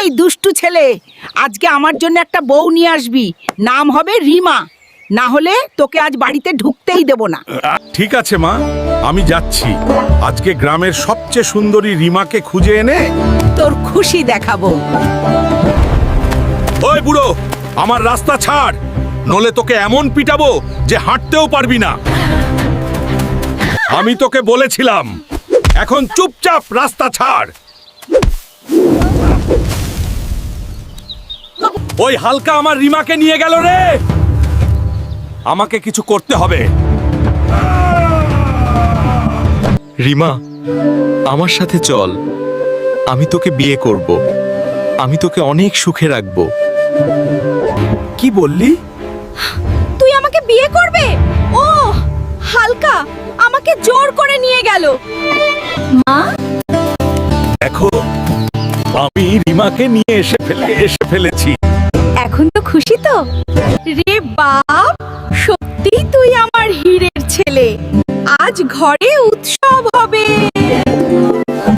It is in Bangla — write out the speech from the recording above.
এই দুষ্টু ছেলে, আজকে আমার জন্য একটা বউ নিয়ে আসবি, নাম হবে রিমা, না হলে তোকে আজ বাড়িতে ঢুকতেই দেব না। ঠিক আছে মা, আমি যাচ্ছি। আজকে গ্রামের সবচেয়ে সুন্দরী রিমাকে খুঁজে এনে তোর খুশি দেখাবো। ওই বুড়ো, আমার রাস্তা ছাড়, নলে তোকে এমন পিটাবো যে হাঁটতেও পারবি না। আমি তোকে বলেছিলাম, এখন চুপচাপ রাস্তা ছাড়। ওই হালকা আমার রিমাকে নিয়ে গেল রে, আমাকে কিছু করতে হবে। রিমা, আমার সাথে চল, আমি তোকে বিয়ে করব, আমি তোকে অনেক সুখে রাখবো। কি বললি? তুই আমাকে বিয়ে করবে? ও হালকা আমাকে জোর করে নিয়ে গেল। মা, দেখো, আমি রিমাকে নিয়ে এসে ফেলেছি। এখন তো খুশি তো? রে বাপ, সত্যি তুই আমার হীরের ছেলে। আজ ঘরে উৎসব হবে।